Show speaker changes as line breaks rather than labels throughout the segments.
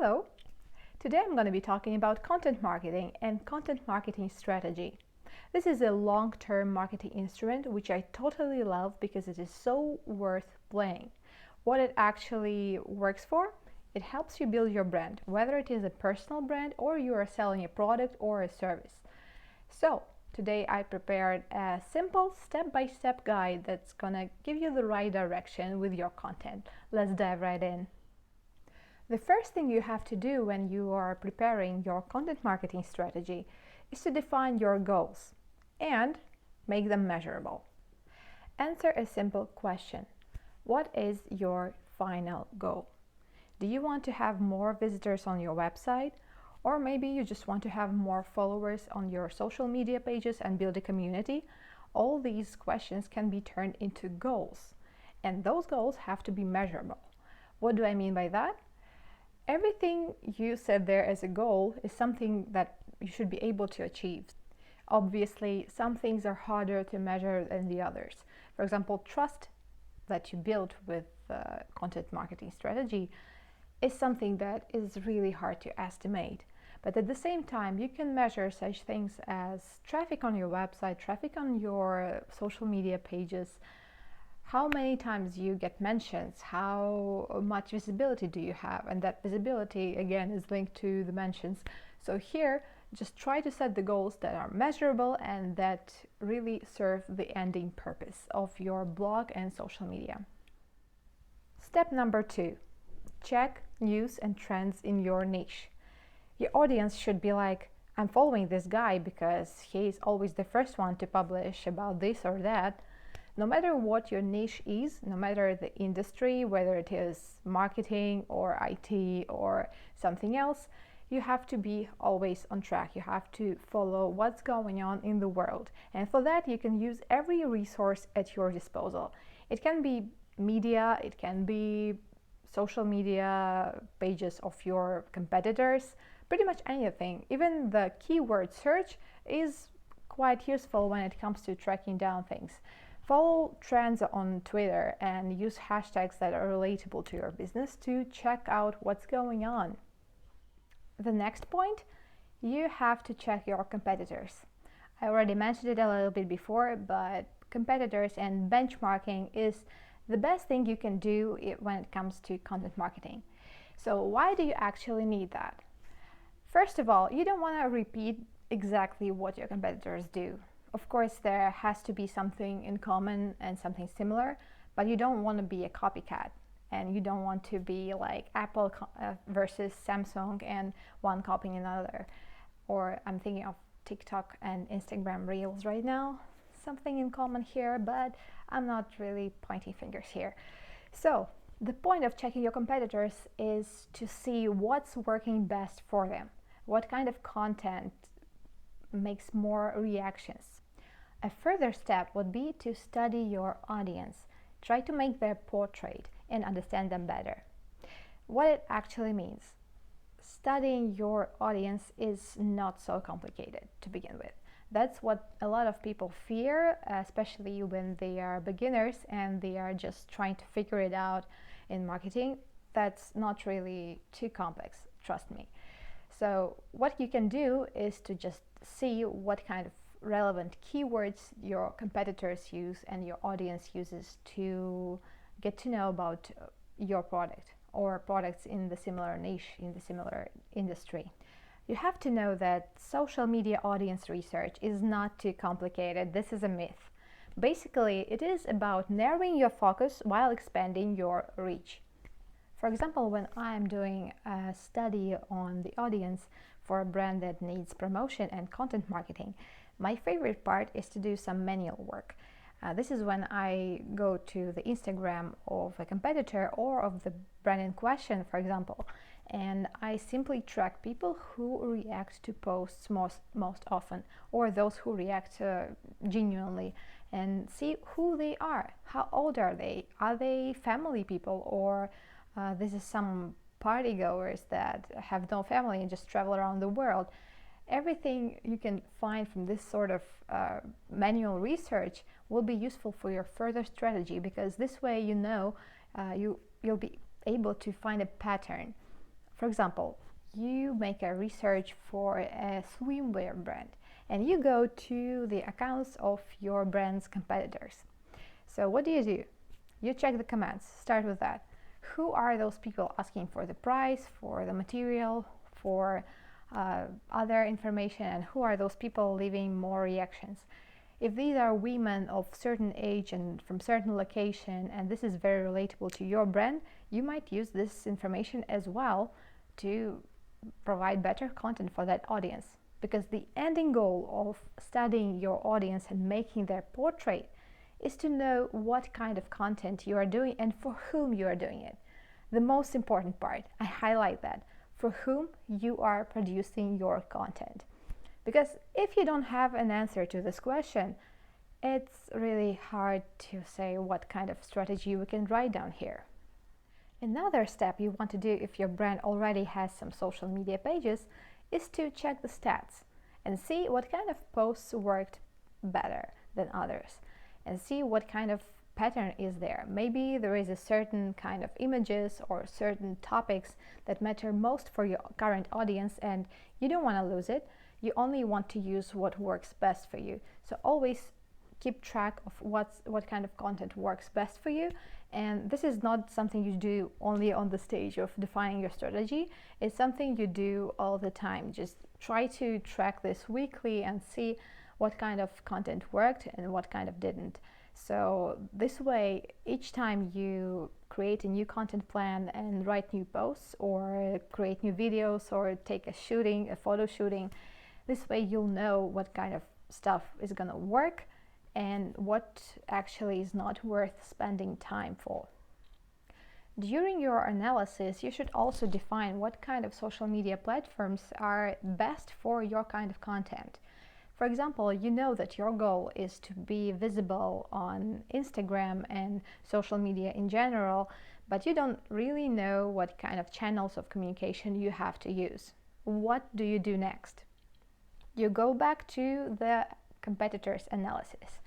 Hello! Today I'm going to be talking about content marketing and content marketing strategy. This is a long-term marketing instrument which I totally love because it is so worth playing. What it actually works for? It helps you build your brand, whether it is a personal brand or you are selling a product or a service. So, today I prepared a simple step-by-step guide that's gonna give you the right direction with your content. Let's dive right in. The first thing you have to do when you are preparing your content marketing strategy is to define your goals and make them measurable. Answer a simple question. What is your final goal? Do you want to have more visitors on your website? Or maybe you just want to have more followers on your social media pages and build a community? All these questions can be turned into goals, and those goals have to be measurable. What do I mean by that? Everything you set there as a goal is something that you should be able to achieve. Obviously, some things are harder to measure than the others. For example, trust that you build with content marketing strategy is something that is really hard to estimate. But at the same time, you can measure such things as traffic on your website, traffic on your social media pages, how many times you get mentions, how much visibility do you have, and that visibility again is linked to the mentions. So here, just try to set the goals that are measurable and that really serve the ending purpose of your blog and social media. Step number 2, check news and trends in your niche. Your audience should be like, I'm following this guy because he's always the first one to publish about this or that. No matter what your niche is, no matter the industry, whether it is marketing or IT or something else, you have to be always on track. You have to follow what's going on in the world. And for that, you can use every resource at your disposal. It can be media, it can be social media pages of your competitors, pretty much anything. Even the keyword search is quite useful when it comes to tracking down things. Follow trends on Twitter and use hashtags that are relatable to your business to check out what's going on. The next point, you have to check your competitors. I already mentioned it a little bit before, but competitors and benchmarking is the best thing you can do when it comes to content marketing. So why do you actually need that? First of all, you don't want to repeat exactly what your competitors do. Of course, there has to be something in common and something similar, but you don't want to be a copycat, and you don't want to be like Apple versus Samsung and one copying another. Or I'm thinking of TikTok and Instagram Reels right now. Something in common here, but I'm not really pointing fingers here. So the point of checking your competitors is to see what's working best for them. What kind of content makes more reactions. A further step would be to study your audience. Try to make their portrait and understand them better. What it actually means. Studying your audience is not so complicated to begin with. That's what a lot of people fear, especially when they are beginners and they are just trying to figure it out in marketing. That's not really too complex, trust me. So what you can do is to just see what kind of relevant keywords your competitors use and your audience uses to get to know about your product or products in the similar niche, in the similar industry. You have to know that social media audience research is not too complicated. This is a myth. Basically, it is about narrowing your focus while expanding your reach. For example, when I'm doing a study on the audience for a brand that needs promotion and content marketing, my favorite part is to do some manual work. This is when I go to the Instagram of a competitor or of the brand in question, for example, and I simply track people who react to posts most often, or those who react genuinely, and see who they are. How old are they? Are they family people, or this is some party goers that have no family and just travel around the world? Everything you can find from this sort of manual research will be useful for your further strategy, because this way you'll be able to find a pattern For example, you make a research for a swimwear brand and you go to the accounts of your brand's competitors. So what do? You check the comments. Start with that. Who are those people asking for the price, for the material, for other information, and who are those people leaving more reactions? If these are women of certain age and from certain location, and this is very relatable to your brand, you might use this information as well to provide better content for that audience. Because the ending goal of studying your audience and making their portrait is to know what kind of content you are doing and for whom you are doing it. The most important part, I highlight that, for whom you are producing your content. Because if you don't have an answer to this question, it's really hard to say what kind of strategy we can write down here. Another step you want to do if your brand already has some social media pages is to check the stats and see what kind of posts worked better than others and see what kind of pattern is there. Maybe there is a certain kind of images or certain topics that matter most for your current audience and you don't want to lose it. You only want to use what works best for you. So always keep track of what kind of content works best for you. And this is not something you do only on the stage of defining your strategy. It's something you do all the time. Just try to track this weekly and see what kind of content worked and what kind of didn't. So this way, each time you create a new content plan and write new posts or create new videos or take a photo shooting, this way you'll know what kind of stuff is gonna work and what actually is not worth spending time for. During your analysis, you should also define what kind of social media platforms are best for your kind of content. For example, you know that your goal is to be visible on Instagram and social media in general, but you don't really know what kind of channels of communication you have to use. What do you do next? You go back to the competitors' analysis.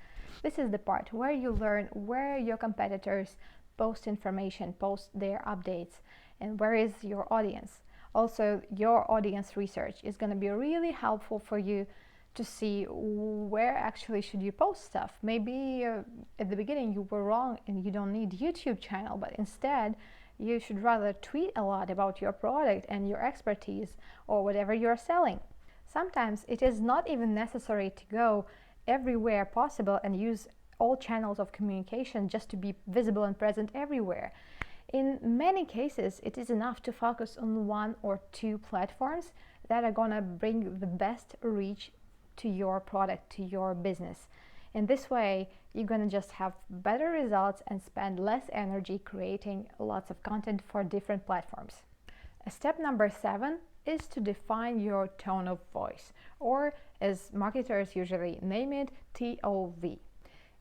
This is the part where you learn where your competitors post information, post their updates, and where is your audience. Also, your audience research is going to be really helpful for you to see where actually should you post stuff. Maybe at the beginning you were wrong and you don't need YouTube channel, but instead you should rather tweet a lot about your product and your expertise or whatever you're selling. Sometimes it is not even necessary to go everywhere possible and use all channels of communication just to be visible and present everywhere. In many cases, it is enough to focus on one or two platforms that are gonna bring the best reach to your product, to your business. In this way, you're gonna just have better results and spend less energy creating lots of content for different platforms. Step number 7 is to define your tone of voice, or as marketers usually name it, TOV.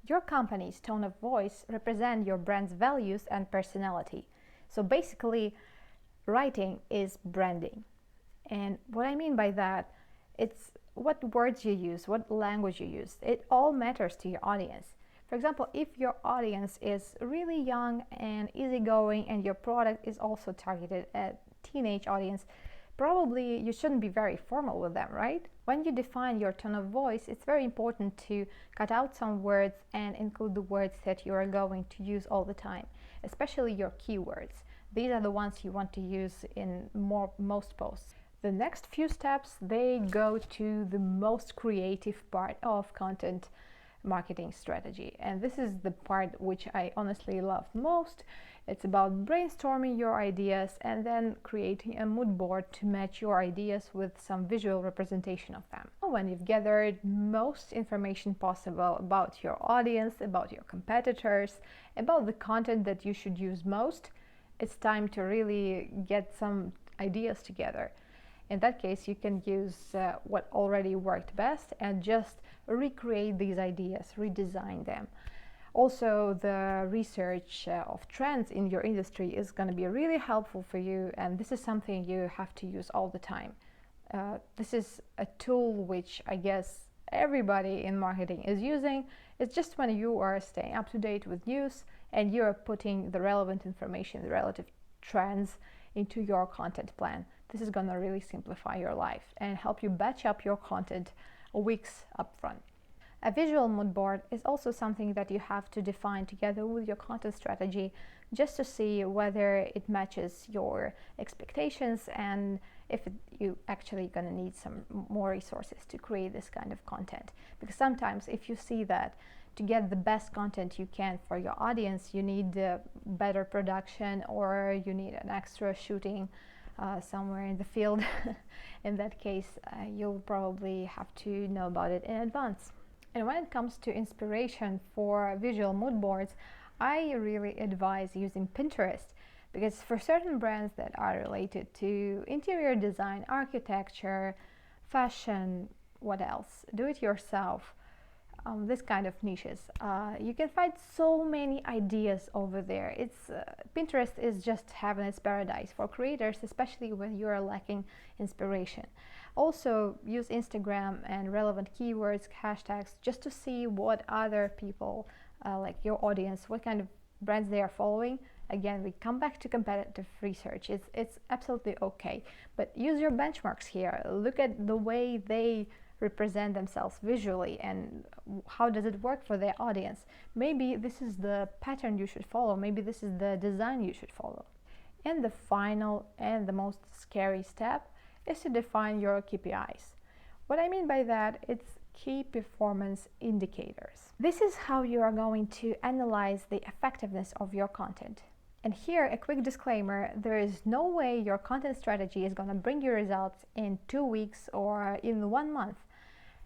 Your company's tone of voice represents your brand's values and personality. So basically, writing is branding. And what I mean by that, it's what words you use, what language you use. It all matters to your audience. For example, if your audience is really young and easygoing and your product is also targeted at teenage audience, probably you shouldn't be very formal with them, right? When you define your tone of voice, it's very important to cut out some words and include the words that you are going to use all the time, especially your keywords. These are the ones you want to use in most posts. The next few steps, they go to the most creative part of content marketing strategy. And this is the part which I honestly love most. It's about brainstorming your ideas and then creating a mood board to match your ideas with some visual representation of them. When you've gathered most information possible about your audience, about your competitors, about the content that you should use most, it's time to really get some ideas together. In that case, you can use what already worked best and just recreate these ideas, redesign them. Also, the research of trends in your industry is going to be really helpful for you, and this is something you have to use all the time. This is a tool which I guess everybody in marketing is using. It's just when you are staying up to date with news and you're putting the relevant information, the relative trends into your content plan. This is going to really simplify your life and help you batch up your content weeks upfront. A visual mood board is also something that you have to define together with your content strategy, just to see whether it matches your expectations and if you actually going to need some more resources to create this kind of content. Because sometimes if you see that to get the best content you can for your audience, you need better production, or you need an extra shooting somewhere in the field. In that case, you'll probably have to know about it in advance. And when it comes to inspiration for visual mood boards, I really advise using Pinterest, because for certain brands that are related to interior design, architecture, fashion, what else, do it yourself, this kind of niches, you can find so many ideas over there. Pinterest is just heaven's paradise for creators, especially when you are lacking inspiration. Also use Instagram and relevant keywords, hashtags, just to see what other people, like your audience, what kind of brands they are following. Again, we come back to competitive research. It's absolutely okay, but use your benchmarks here. Look at the way they represent themselves visually and how does it work for their audience. Maybe this is the pattern you should follow. Maybe this is the design you should follow. And the final and the most scary step is to define your KPIs. What I mean by that, it's key performance indicators. This is how you are going to analyze the effectiveness of your content. And here, a quick disclaimer, there is no way your content strategy is going to bring you results in 2 weeks or in 1 month.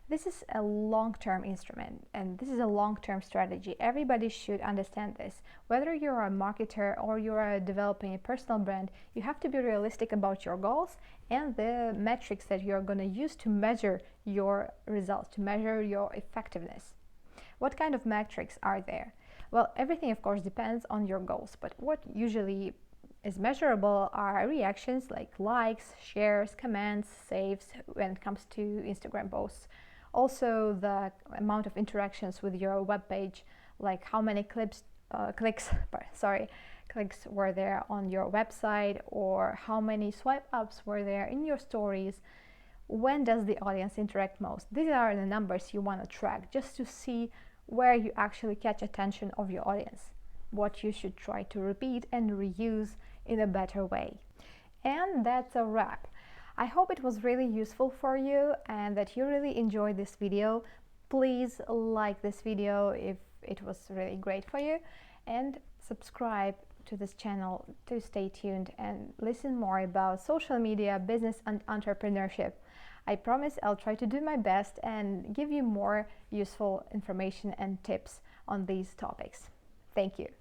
This is a long-term instrument, and this is a long-term strategy. Everybody should understand this. Whether you're a marketer or you're developing a personal brand, you have to be realistic about your goals and the metrics that you're going to use to measure your results, to measure your effectiveness. What kind of metrics are there? Well, everything of course depends on your goals, but what usually is measurable are reactions like likes, shares, comments, saves when it comes to Instagram posts. Also the amount of interactions with your web page, like how many clicks were there on your website, or how many swipe ups were there in your stories. When does the audience interact most? These are the numbers you want to track, just to see where you actually catch attention of your audience, what you should try to repeat and reuse in a better way. And that's a wrap. I hope it was really useful for you and that you really enjoyed this video. Please like this video if it was really great for you, and subscribe to this channel to stay tuned and listen more about social media, business and entrepreneurship. I promise I'll try to do my best and give you more useful information and tips on these topics. Thank you.